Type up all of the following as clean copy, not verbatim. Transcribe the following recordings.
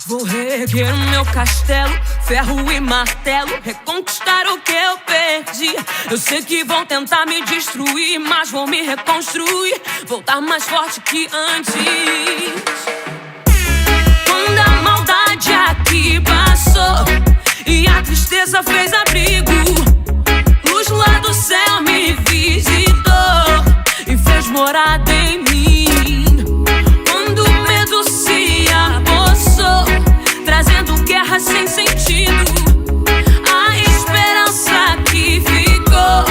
Vou reerguer o meu castelo, ferro e martelo, reconquistar o que eu perdi. Eu sei que vão tentar me destruir, mas vou me reconstruir, voltar mais forte que antes. Quando a maldade aqui passou e a tristeza fez abrigo, luz lá do céu me visitou e fez morada em mim. Quando o medo se apossou, trazendo guerra sem sentido, a esperança que ficou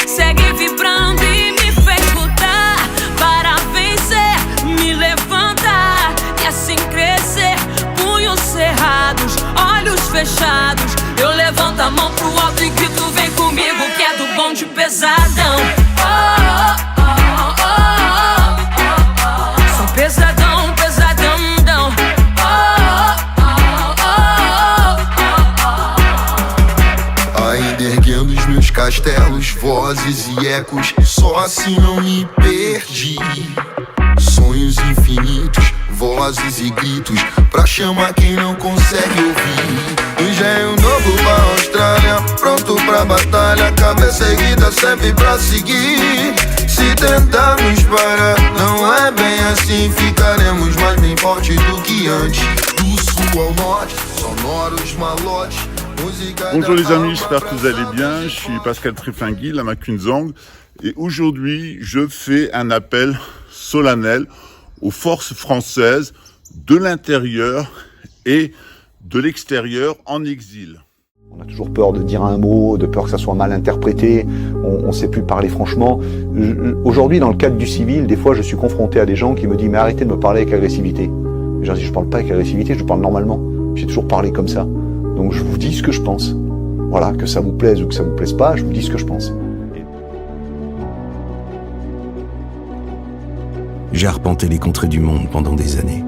segue vibrando e me fez lutar para vencer, me levantar e assim crescer. Punhos cerrados, olhos fechados, eu levanto a mão pro alto e grito: vem comigo que é do bonde pesadão. Oh, oh, oh, oh, oh, oh. Sou pesadão, pesadão. Ainda erguendo os meus castelos, vozes e ecos, só assim não me perdi. Sonhos infinitos, vozes e gritos, pra chamar quem não consegue ouvir. Engenho novo pra Austrália, pronto pra batalha, cabeça erguida sempre pra seguir. Se tentarmos parar, não é bem assim, ficaremos mais bem fortes do que antes. Do sul ao norte, sonoros malotes. Bonjour les amis, j'espère que vous allez bien. Je suis Pascal Trifinguy, Lama Kunzang, et aujourd'hui je fais un appel solennel aux forces françaises de l'intérieur et de l'extérieur en exil. On a toujours peur de dire un mot, de peur que ça soit mal interprété, on ne sait plus parler franchement. Aujourd'hui, dans le cadre du civil, des fois je suis confronté à des gens qui me disent « mais arrêtez de me parler avec agressivité ». J'en dis « je ne parle pas avec agressivité, je parle normalement, j'ai toujours parlé comme ça ». Donc je vous dis ce que je pense. Voilà, que ça vous plaise ou que ça vous plaise pas, je vous dis ce que je pense. J'ai arpenté les contrées du monde pendant des années.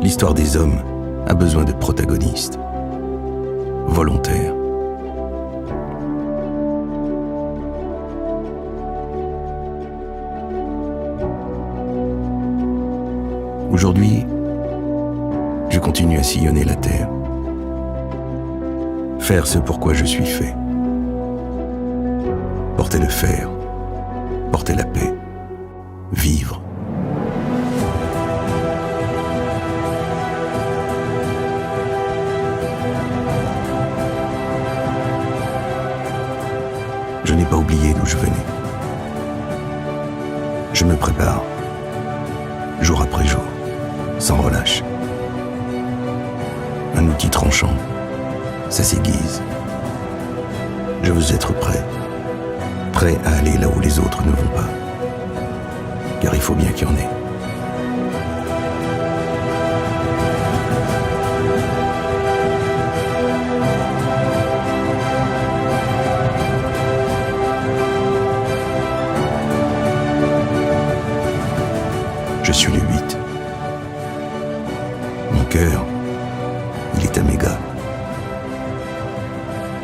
L'histoire des hommes a besoin de protagonistes, volontaires. Aujourd'hui, je continue à sillonner la terre, faire ce pour quoi je suis fait. Porter le fer, porter la paix, vivre. Je n'ai pas oublié d'où je venais. Je me prépare, jour après jour, sans relâche. Un outil tranchant, ça s'aiguise. Je veux être prêt à aller là où les autres ne vont pas. Car il faut bien qu'il y en ait. Je suis le 8. Mon cœur, il est à mes gars.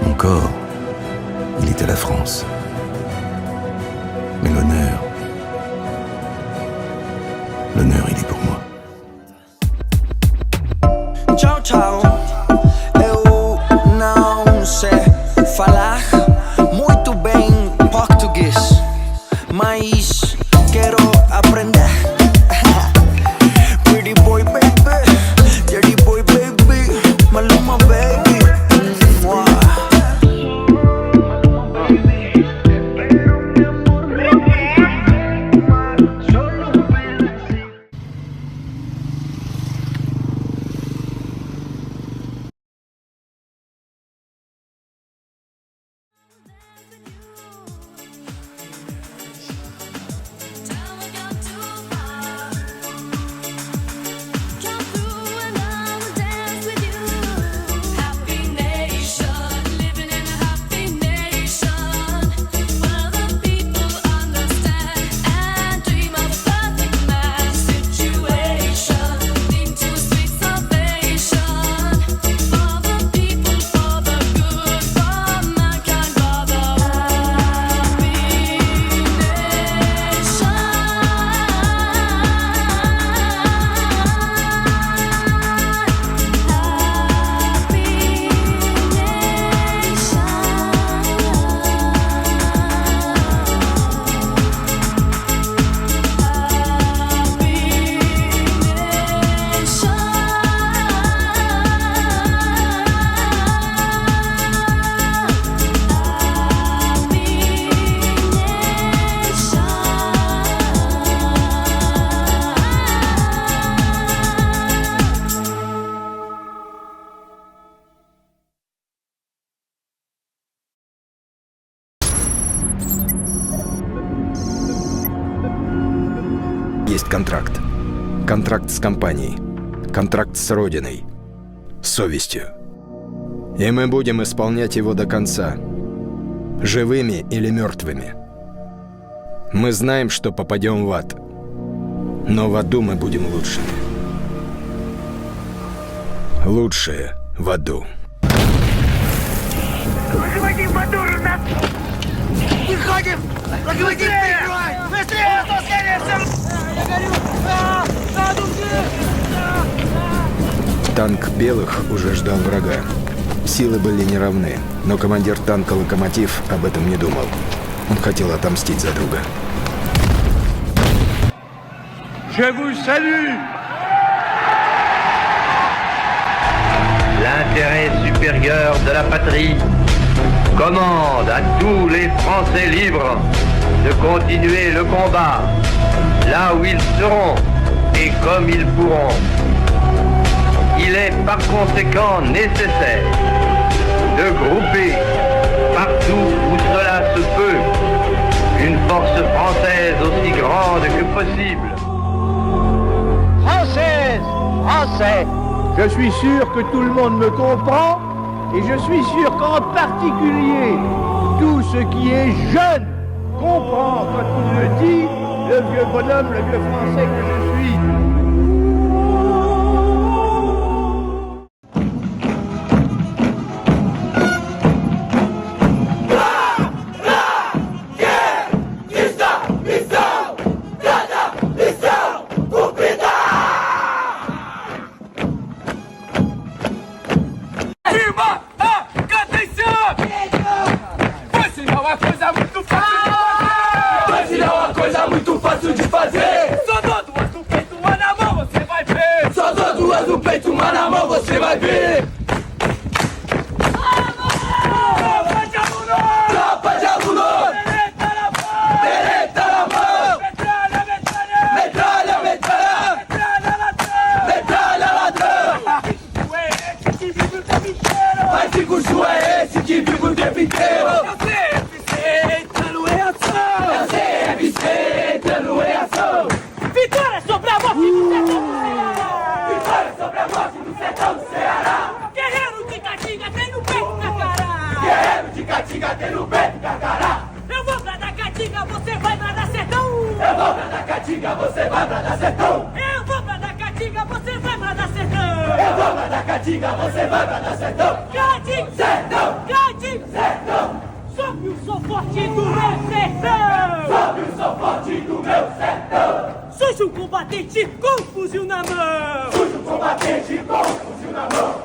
Mon corps, il est à la France. Mais l'honneur, il est pour moi. Tchau, tchau. Eu não sei falar muito bem português, mas quero aprender. Pretty boy baby, dirty boy baby, Maluma baby. Tell me you're too есть контракт. Контракт с компанией. Контракт с Родиной. С совестью. И мы будем исполнять его до конца. Живыми или мертвыми. Мы знаем, что попадем в ад. Но в аду мы будем лучшими. Лучшие в аду. Локомотив мотор у нас! Выходим! Локомотив прикрывай! Быстрее! Я горю! Танк белых уже ждал врага. Силы были неравны, но командир танка «Локомотив» об этом не думал. Он хотел отомстить за друга. Je vous salue! L'intérêt supérieur de la patrie commande à tous les Français libres de continuer le combat là où ils seront et comme ils pourront. Il est par conséquent nécessaire de grouper partout où cela se peut une force française aussi grande que possible. Française! Français! Je suis sûr que tout le monde me comprend et je suis sûr qu'en particulier tout ce qui est jeune comprend quand il me dit le vieux bonhomme, le vieux français que je suis. Sujo combatente com fuzil na mão! Sujo combatente com fuzil na mão!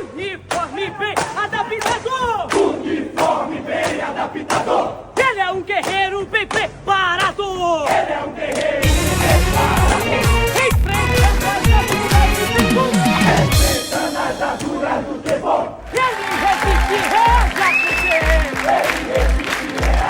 Uniforme bem adaptado! Uniforme bem adaptado! Ele é um guerreiro bem preparado! Ele é um guerreiro bem preparado! Enfrentando as armaduras do temor! Ele resiste, reage a você! Ele resiste, reage a você!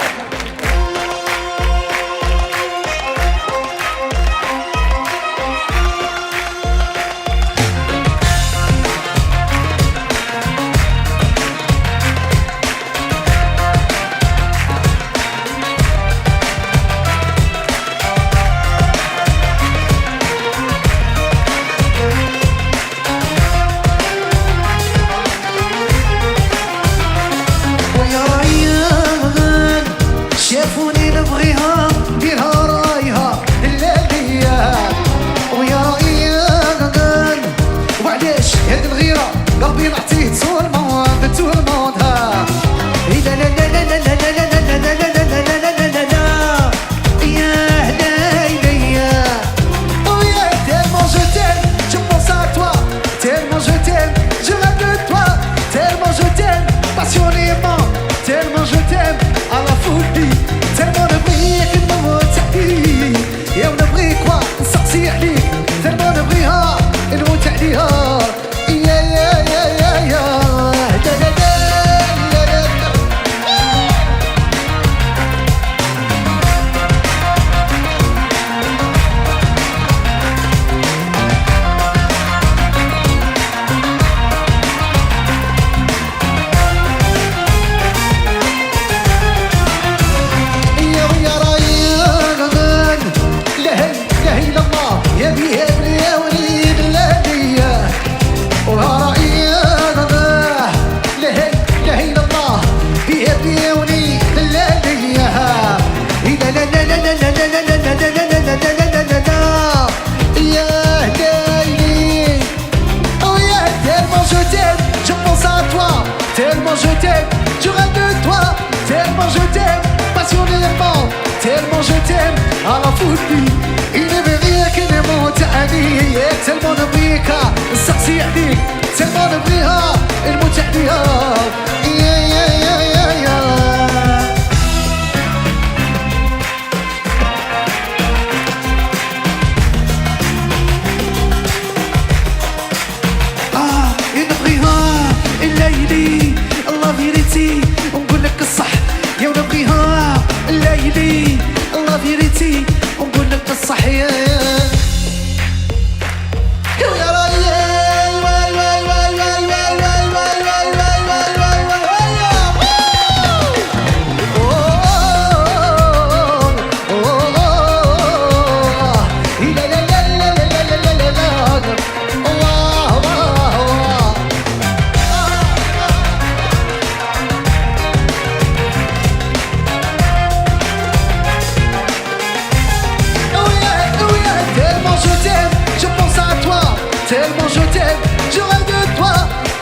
tellement je t'aime, passionnément, tellement je t'aime, à la folie. إني بغيك نموت عليك تلمو نبغيك السقسي عليك تلمو نبغيها نموت عليها يا يا يا يا يا نبغيها الليلي الله فيريتي ونقول لك الصح يا ونبغيها الليلي الله فيريتي ونقول لك الصح يا tellement je t'aime, je rêve de toi,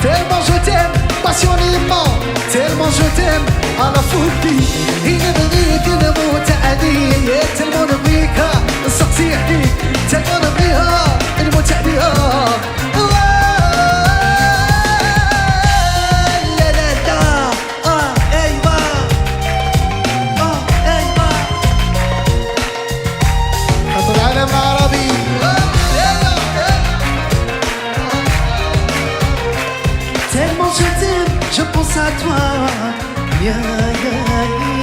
tellement je t'aime, passionnément, tellement je t'aime, à la folie. إني بغيك نموت عليك تلمو نبغيك السقسي عليك تلمو نبغيها نموت عليها لا لا لا أيوا أيوا خط العالم العربي tellement je t'aime, je pense à toi. Yeah, yeah, yeah.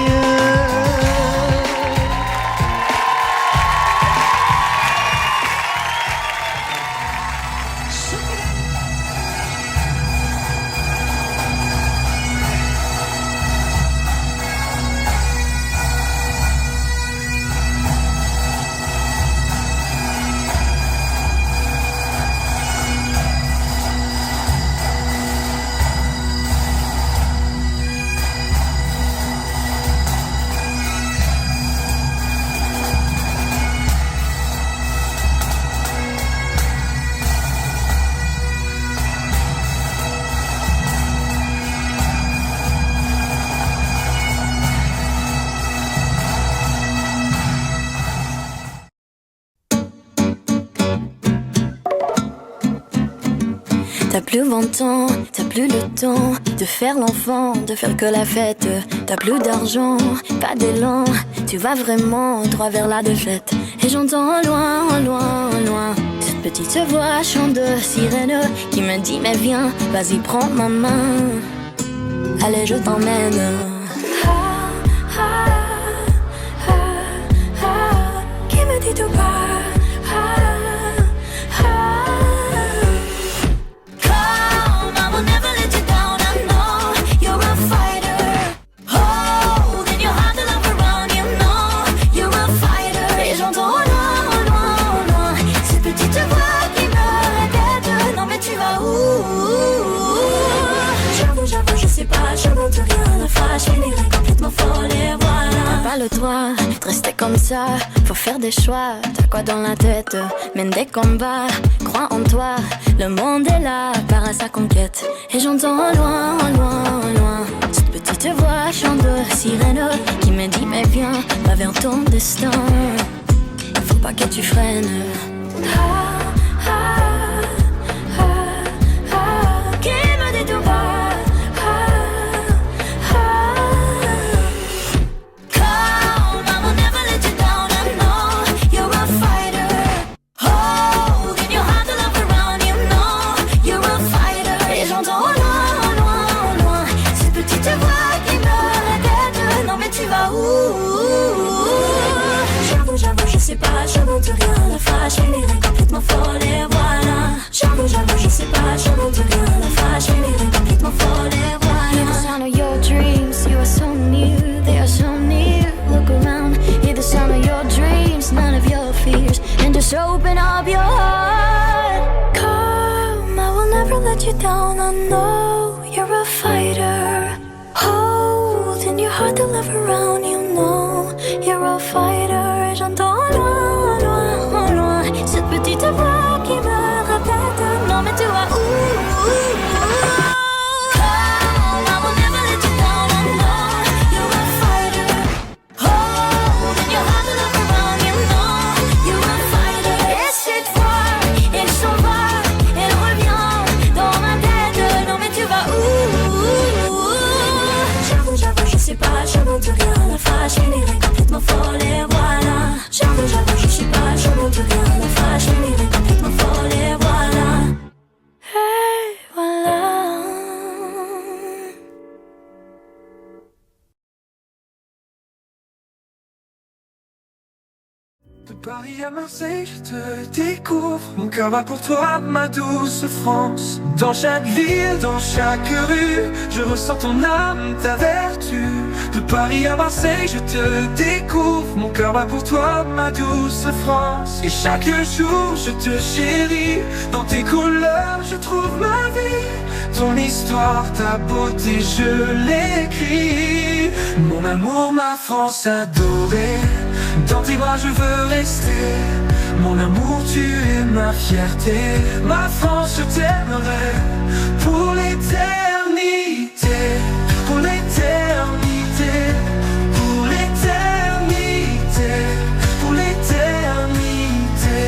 T'as plus 20 ans, t'as plus le temps de faire l'enfant, de faire que la fête. T'as plus d'argent, pas d'élan, tu vas vraiment droit vers la défaite. Et j'entends au loin, au loin, au loin cette petite voix chant de sirène qui me dit mais viens, vas-y prends ma main, allez je t'emmène. Qui me dit tout bas. Le droit de rester comme ça, faut faire des choix. T'as quoi dans la tête? Mène des combats, crois en toi. Le monde est là, part à sa conquête. Et j'entends au loin, au loin, au loin cette petite voix chant de sirène qui me dit mais viens, va vers ton destin. Faut pas que tu freines. Qui me dit tout bas. J'avoue, je sais pas, je monte rien la fâche, je finirai complètement folle et voilà. J'avoue, je sais pas, je monte rien la fâche, je finirai complètement folle et voilà. Hear the sound of your dreams, you are so near, they are so near. Look around, hear the sound of your dreams, none of your fears, and just open up your heart. Come, I will never let you down, I know you're a fighter. Hold in your heart the love around, you know you're a fighter. Et j'entends loin, loin, loin cette petite voix qui me répète non mais tu vas où? Come, I will never let you down, I know you're a De Paris à Marseille, je te découvre. Mon cœur bat pour toi, ma douce France. Dans chaque ville, dans chaque rue, je ressens ton âme, ta vertu. De Paris à Marseille, je te découvre. Mon cœur bat pour toi, ma douce France. Et chaque jour, je te chéris. Dans tes couleurs, je trouve ma vie. Ton histoire, ta beauté, je l'écris. Mon amour, ma France adorée. Dans tes bras je veux rester. Mon amour, tu es ma fierté. Ma France, je t'aimerai pour l'éternité. Pour l'éternité. Pour l'éternité. Pour l'éternité.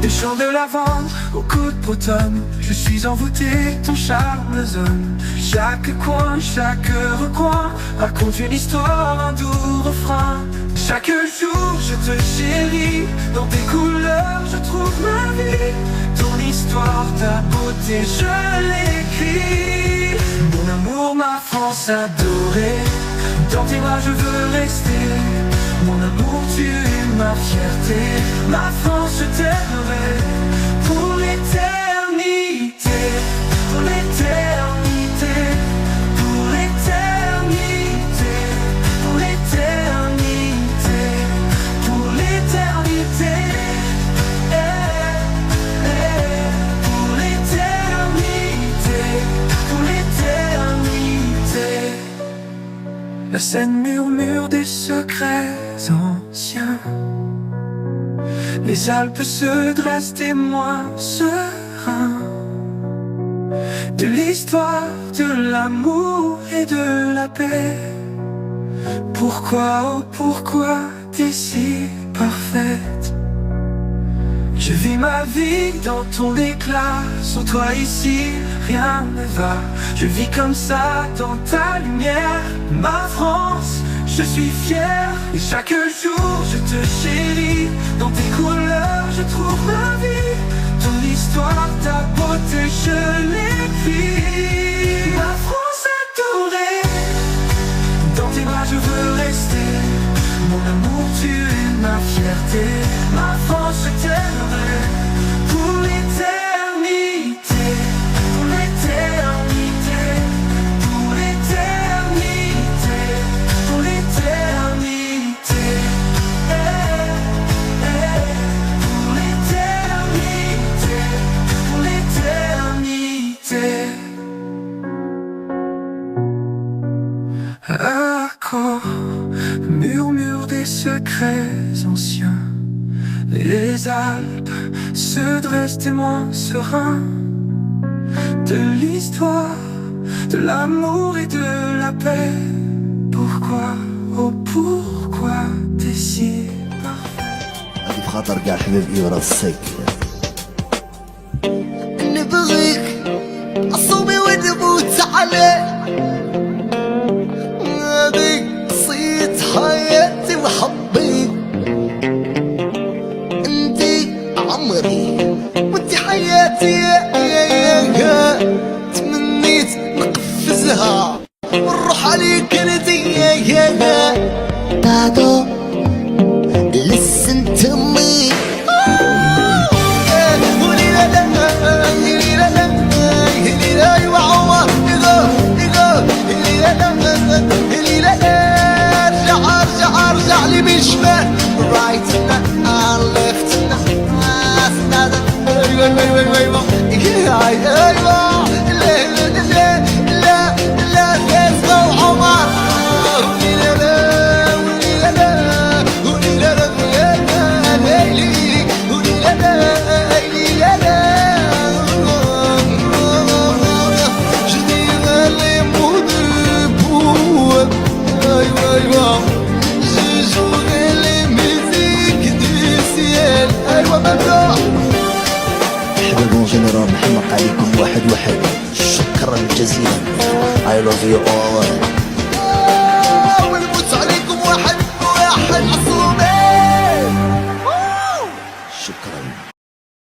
Des champs de lavande au coude d'automne, je suis envoûté, ton charme zone. Chaque coin, chaque recoin raconte une histoire, un doux refrain. Chaque jour je te chéris, dans tes couleurs je trouve ma vie. Ton histoire, ta beauté, je l'écris. Mon amour, ma France adorée, dans tes bras je veux rester. Mon amour, tu es ma fierté. Ma France, je t'aimerai pour l'éternité. Pour l'éternité. Pour l'éternité. Pour l'éternité. Pour l'éternité. Pour l'éternité. Pour l'éternité. La Seine murmure des secrets anciens. Les Alpes se dressent témoins sereins de l'histoire, de l'amour et de la paix. Pourquoi, oh pourquoi t'es si parfaite? Je vis ma vie dans ton éclat. Sans toi ici, rien ne va. Je vis comme ça dans ta lumière. Ma France, je suis fier. Et chaque jour, je te chéris. Dans tes couleurs, je trouve ma vie. Ton histoire, ta beauté, je l'écris. Ma France adorée, dans tes bras, je veux rester. Mon amour, tu es ma fierté. Ma France, je t'aimerai pour l'éternité. Pour l'éternité. Pour l'éternité. Pour l'éternité. Pour l'éternité. Pour l'éternité. Accord, murmure des secrets anciens. Les Alpes se dressent témoins sereins de l'histoire, de l'amour et de la paix. Pourquoi, oh pourquoi t'es si parfait? هذه بخاطر كاع حبيب إبرة السك. نبغيك أصومي ونموت عليه. هذه قصية حياتي وحبي. انتي عمري وانتي حياتي. تمنيت نقفزها ونروح عليك انتي. نادو listen to me. ارجع لي من شمال right now left now. ايوه ايوه لا تسمع عمر. جنرال نحمق عليكم واحد واحد. شكرا جزيلا. I love you all. ونموت عليكم واحد